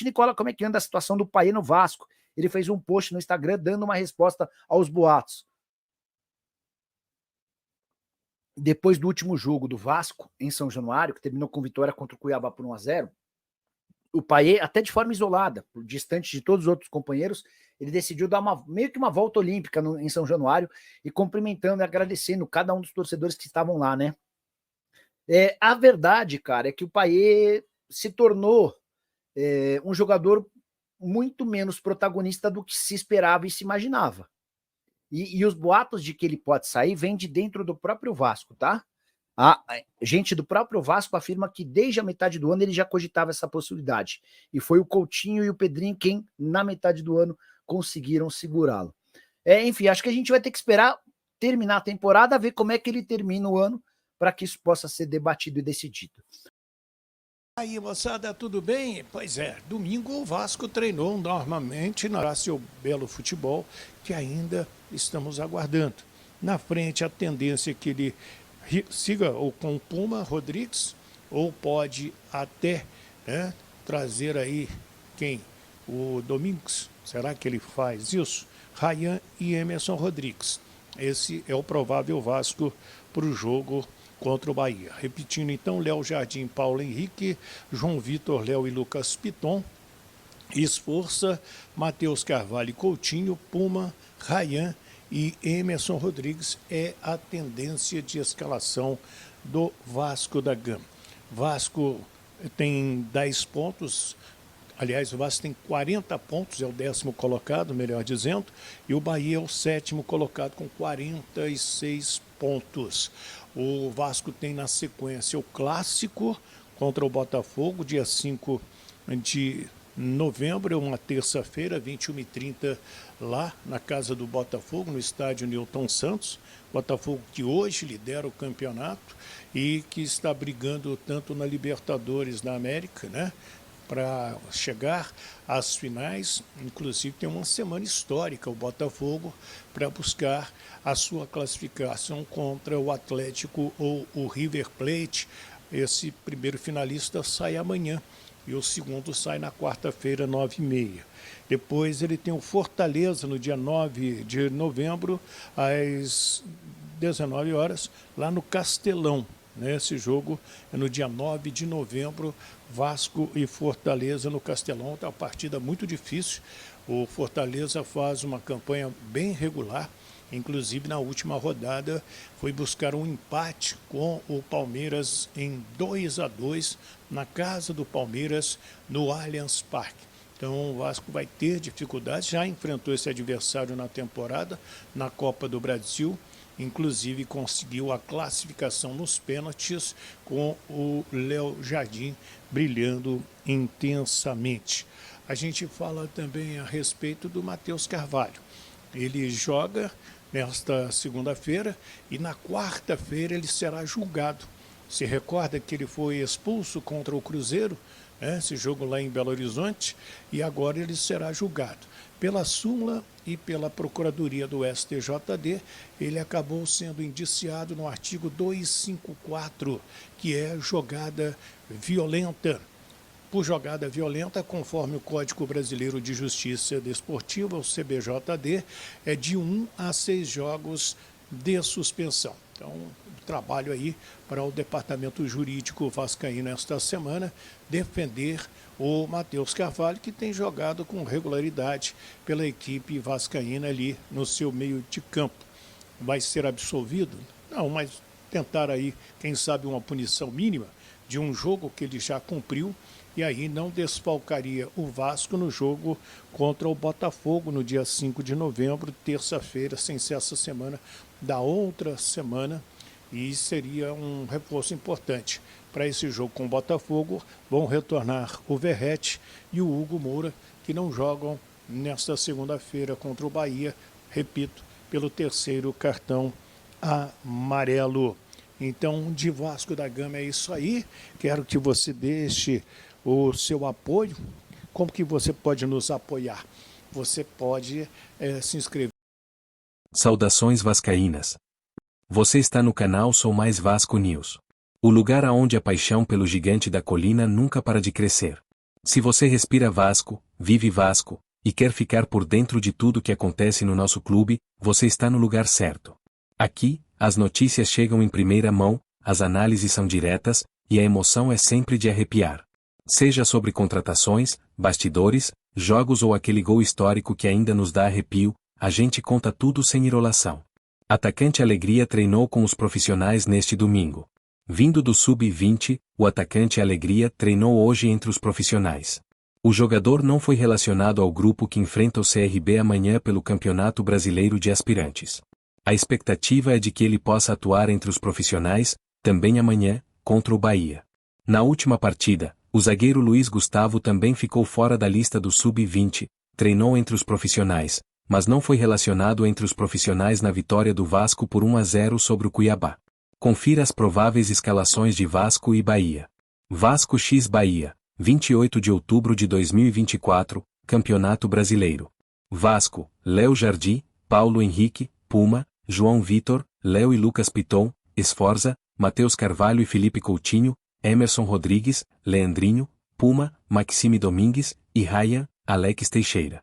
Nicola, como é que anda a situação do Payet no Vasco? Ele fez um post no Instagram dando uma resposta aos boatos. Depois do último jogo do Vasco, em São Januário, que terminou com vitória contra o Cuiabá por 1-0, o Payet, até de forma isolada, distante de todos os outros companheiros, ele decidiu dar meio que uma volta olímpica em São Januário e cumprimentando e agradecendo cada um dos torcedores que estavam lá, né? A verdade, cara, é que o Payet se tornou um jogador muito menos protagonista do que se esperava e se imaginava. E os boatos de que ele pode sair vêm de dentro do próprio Vasco, tá? A gente do próprio Vasco afirma que desde a metade do ano ele já cogitava essa possibilidade. E foi o Coutinho e o Pedrinho quem, na metade do ano, conseguiram segurá-lo. Enfim, acho que a gente vai ter que esperar terminar a temporada, ver como é que ele termina o ano, para que isso possa ser debatido e decidido. Aí, moçada, tudo bem? Pois é, domingo o Vasco treinou normalmente na seu belo futebol, que ainda estamos aguardando. Na frente, a tendência é que ele siga ou com o Puma Rodrigues, ou pode até trazer aí quem? O Domingos. Será que ele faz isso? Ryan e Emerson Rodrigues. Esse é o provável Vasco para o jogo contra o Bahia. Repetindo então, Léo Jardim, Paulo Henrique, João Vitor, Léo e Lucas Piton, Esforça, Matheus Carvalho e Coutinho, Puma, Ryan e Emerson Rodrigues é a tendência de escalação do Vasco da Gama. Vasco tem 10 pontos, aliás, o Vasco tem 40 pontos, é o 10º colocado, melhor dizendo, e o Bahia é o 7º colocado com 46 pontos. O Vasco tem na sequência o Clássico contra o Botafogo, dia 5 de novembro, é uma terça-feira, 21h30, lá na casa do Botafogo, no estádio Newton Santos. Botafogo que hoje lidera o campeonato e que está brigando tanto na Libertadores da América, né? Para chegar às finais, inclusive tem uma semana histórica o Botafogo para buscar a sua classificação contra o Atlético ou o River Plate. Esse primeiro finalista sai amanhã e o segundo sai na quarta-feira, 9h30. Depois ele tem o Fortaleza no dia 9 de novembro, às 19 horas, lá no Castelão. Esse jogo é no dia 9 de novembro, Vasco e Fortaleza no Castelão. É uma partida muito difícil. O Fortaleza faz uma campanha bem regular. Inclusive, na última rodada, foi buscar um empate com o Palmeiras em 2-2 na casa do Palmeiras, no Allianz Parque. Então, o Vasco vai ter dificuldades. Já enfrentou esse adversário na temporada, na Copa do Brasil. Inclusive conseguiu a classificação nos pênaltis com o Léo Jardim brilhando intensamente. A gente fala também a respeito do Matheus Carvalho. Ele joga nesta segunda-feira e na quarta-feira ele será julgado. Se recorda que ele foi expulso contra o Cruzeiro, esse jogo lá em Belo Horizonte, e agora ele será julgado. Pela súmula e pela Procuradoria do STJD, ele acabou sendo indiciado no artigo 254, que é jogada violenta. Por jogada violenta, conforme o Código Brasileiro de Justiça Desportiva, o CBJD, é de 1 a 6 jogos de suspensão. Então, trabalho aí para o Departamento Jurídico Vascaíno esta semana defender o Matheus Carvalho, que tem jogado com regularidade pela equipe vascaína ali no seu meio de campo. Vai ser absolvido? Não, mas tentar aí, quem sabe, uma punição mínima de um jogo que ele já cumpriu, e aí não desfalcaria o Vasco no jogo contra o Botafogo no dia 5 de novembro, terça-feira, sem ser essa semana, da outra semana, e seria um reforço importante. Para esse jogo com o Botafogo, vão retornar o Verratti e o Hugo Moura, que não jogam nesta segunda-feira contra o Bahia, repito, pelo terceiro cartão amarelo. Então, de Vasco da Gama é isso aí. Quero que você deixe o seu apoio. Como que você pode nos apoiar? Você pode se inscrever. Saudações vascaínas. Você está no canal Sou Mais Vasco News. O lugar aonde a paixão pelo gigante da colina nunca para de crescer. Se você respira Vasco, vive Vasco, e quer ficar por dentro de tudo que acontece no nosso clube, você está no lugar certo. Aqui, as notícias chegam em primeira mão, as análises são diretas, e a emoção é sempre de arrepiar. Seja sobre contratações, bastidores, jogos ou aquele gol histórico que ainda nos dá arrepio, a gente conta tudo sem enrolação. Atacante Alegria treinou com os profissionais neste domingo. Vindo do Sub-20, o atacante Alegria treinou hoje entre os profissionais. O jogador não foi relacionado ao grupo que enfrenta o CRB amanhã pelo Campeonato Brasileiro de Aspirantes. A expectativa é de que ele possa atuar entre os profissionais, também amanhã, contra o Bahia. Na última partida, o zagueiro Luiz Gustavo também ficou fora da lista do Sub-20, treinou entre os profissionais, mas não foi relacionado entre os profissionais na vitória do Vasco por 1-0 sobre o Cuiabá. Confira as prováveis escalações de Vasco e Bahia. Vasco x Bahia, 28 de outubro de 2024, Campeonato Brasileiro. Vasco, Léo Jardim, Paulo Henrique, Puma, João Vitor, Léo e Lucas Piton, Esforza, Matheus Carvalho e Felipe Coutinho, Emerson Rodrigues, Leandrinho, Puma, Maxime Domingues, e Ryan, Alex Teixeira.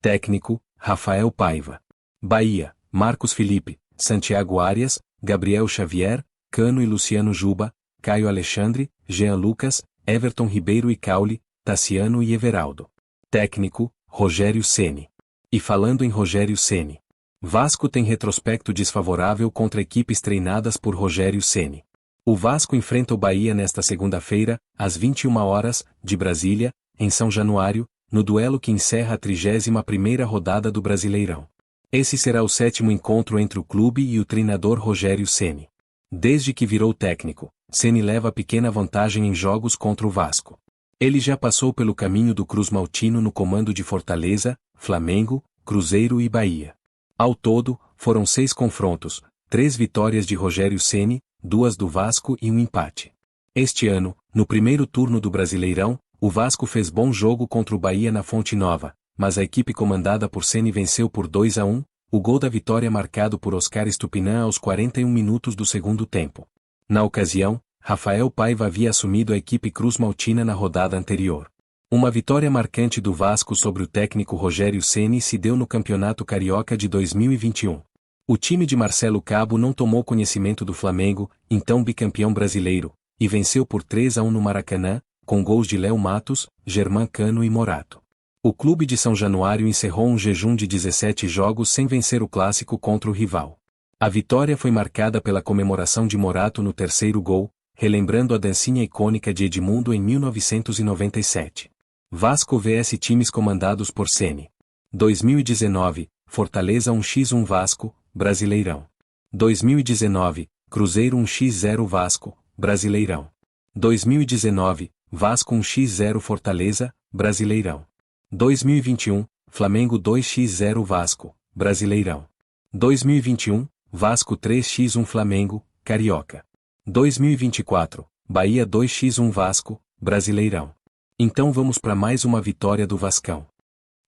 Técnico, Rafael Paiva. Bahia, Marcos Felipe, Santiago Arias, Gabriel Xavier, Cano e Luciano Juba, Caio Alexandre, Jean Lucas, Everton Ribeiro e Caule, Tassiano e Everaldo. Técnico, Rogério Ceni. E falando em Rogério Ceni, Vasco tem retrospecto desfavorável contra equipes treinadas por Rogério Ceni. O Vasco enfrenta o Bahia nesta segunda-feira, às 21 horas, de Brasília, em São Januário, no duelo que encerra a 31ª rodada do Brasileirão. Esse será o 7º encontro entre o clube e o treinador Rogério Ceni. Desde que virou técnico, Ceni leva pequena vantagem em jogos contra o Vasco. Ele já passou pelo caminho do Cruz Maltino no comando de Fortaleza, Flamengo, Cruzeiro e Bahia. Ao todo, foram 6 confrontos, 3 vitórias de Rogério Ceni, 2 do Vasco e um empate. Este ano, no primeiro turno do Brasileirão, o Vasco fez bom jogo contra o Bahia na Fonte Nova, mas a equipe comandada por Ceni venceu por 2-1, o gol da vitória marcado por Oscar Estupinã aos 41 minutos do segundo tempo. Na ocasião, Rafael Paiva havia assumido a equipe Cruz Maltina na rodada anterior. Uma vitória marcante do Vasco sobre o técnico Rogério Ceni se deu no Campeonato Carioca de 2021. O time de Marcelo Cabo não tomou conhecimento do Flamengo, então bicampeão brasileiro, e venceu por 3-1 no Maracanã, com gols de Léo Matos, Germán Cano e Morato. O clube de São Januário encerrou um jejum de 17 jogos sem vencer o clássico contra o rival. A vitória foi marcada pela comemoração de Morato no terceiro gol, relembrando a dancinha icônica de Edmundo em 1997. Vasco vs times comandados por Ceni. 2019, Fortaleza 1x1 Vasco, Brasileirão. 2019, Cruzeiro 1x0 Vasco, Brasileirão. 2019, Vasco 1x0 Fortaleza, Brasileirão. 2021, Flamengo 2x0 Vasco, Brasileirão. 2021, Vasco 3x1 Flamengo, Carioca. 2024, Bahia 2x1 Vasco, Brasileirão. Então vamos para mais uma vitória do Vascão.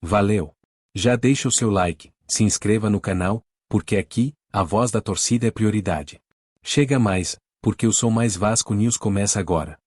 Valeu! Já deixa o seu like, se inscreva no canal, porque aqui, a voz da torcida é prioridade. Chega mais, porque o Som Mais Vasco News começa agora.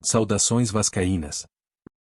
Saudações vascaínas.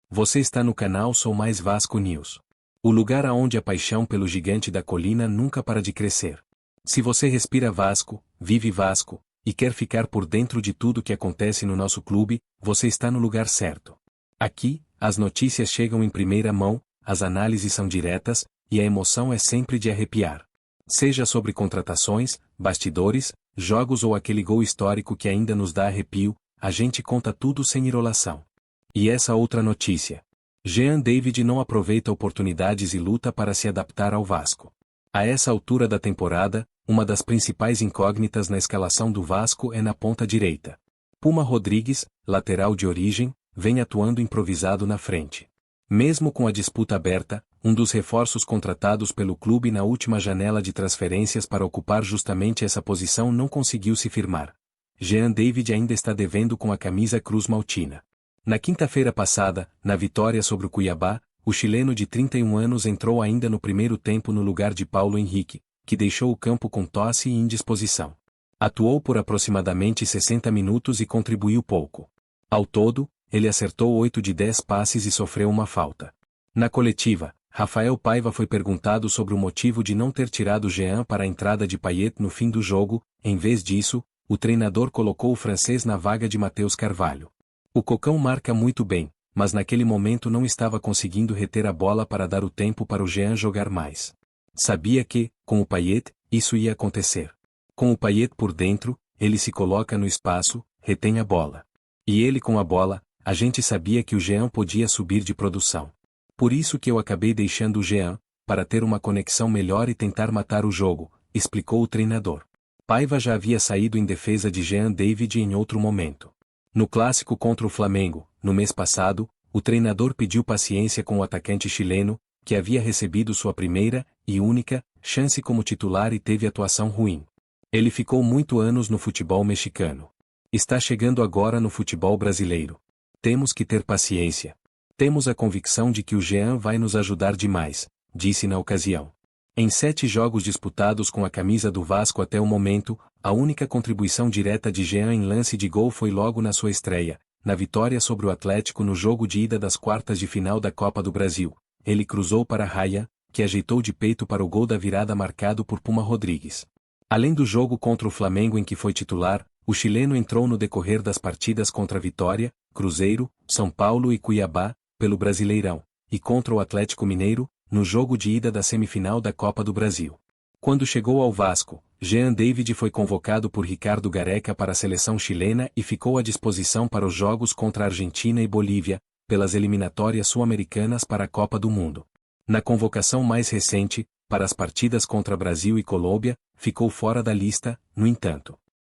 Você está no canal Sou Mais Vasco News. O lugar aonde a paixão pelo gigante da colina nunca para de crescer. Se você respira Vasco, vive Vasco, e quer ficar por dentro de tudo que acontece no nosso clube, você está no lugar certo. Aqui, as notícias chegam em primeira mão, as análises são diretas, e a emoção é sempre de arrepiar. Seja sobre contratações, bastidores, jogos ou aquele gol histórico que ainda nos dá arrepio, a gente conta tudo sem enrolação. E essa outra notícia. Jean David não aproveita oportunidades e luta para se adaptar ao Vasco. A essa altura da temporada, uma das principais incógnitas na escalação do Vasco é na ponta direita. Puma Rodrigues, lateral de origem, vem atuando improvisado na frente. Mesmo com a disputa aberta, um dos reforços contratados pelo clube na última janela de transferências para ocupar justamente essa posição não conseguiu se firmar. Jean David ainda está devendo com a camisa Cruz Maltina. Na quinta-feira passada, na vitória sobre o Cuiabá, o chileno de 31 anos entrou ainda no primeiro tempo no lugar de Paulo Henrique, que deixou o campo com tosse e indisposição. Atuou por aproximadamente 60 minutos e contribuiu pouco. Ao todo, ele acertou 8 de 10 passes e sofreu uma falta. Na coletiva, Rafael Paiva foi perguntado sobre o motivo de não ter tirado Jean para a entrada de Payet no fim do jogo. Em vez disso, o treinador colocou o francês na vaga de Matheus Carvalho. O Cocão marca muito bem, mas naquele momento não estava conseguindo reter a bola para dar o tempo para o Jean jogar mais. Sabia que, com o Payet, isso ia acontecer. Com o Payet por dentro, ele se coloca no espaço, retém a bola. E ele com a bola, a gente sabia que o Jean podia subir de produção. Por isso que eu acabei deixando o Jean, para ter uma conexão melhor e tentar matar o jogo, explicou o treinador. Paiva já havia saído em defesa de Jean David em outro momento. No clássico contra o Flamengo, no mês passado, o treinador pediu paciência com o atacante chileno, que havia recebido sua primeira, e única, chance como titular e teve atuação ruim. Ele ficou muitos anos no futebol mexicano. Está chegando agora no futebol brasileiro. Temos que ter paciência. Temos a convicção de que o Jean vai nos ajudar demais, disse na ocasião. Em 7 jogos disputados com a camisa do Vasco até o momento, a única contribuição direta de Jean em lance de gol foi logo na sua estreia, na vitória sobre o Atlético no jogo de ida das quartas de final da Copa do Brasil. Ele cruzou para Raya, que ajeitou de peito para o gol da virada marcado por Puma Rodrigues. Além do jogo contra o Flamengo em que foi titular, o chileno entrou no decorrer das partidas contra Vitória, Cruzeiro, São Paulo e Cuiabá, pelo Brasileirão, e contra o Atlético Mineiro, no jogo de ida da semifinal da Copa do Brasil. Quando chegou ao Vasco, Jean David foi convocado por Ricardo Gareca para a seleção chilena e ficou à disposição para os jogos contra a Argentina e Bolívia, pelas eliminatórias sul-americanas para a Copa do Mundo. Na convocação mais recente, para as partidas contra Brasil e Colômbia, ficou fora da lista, no entanto.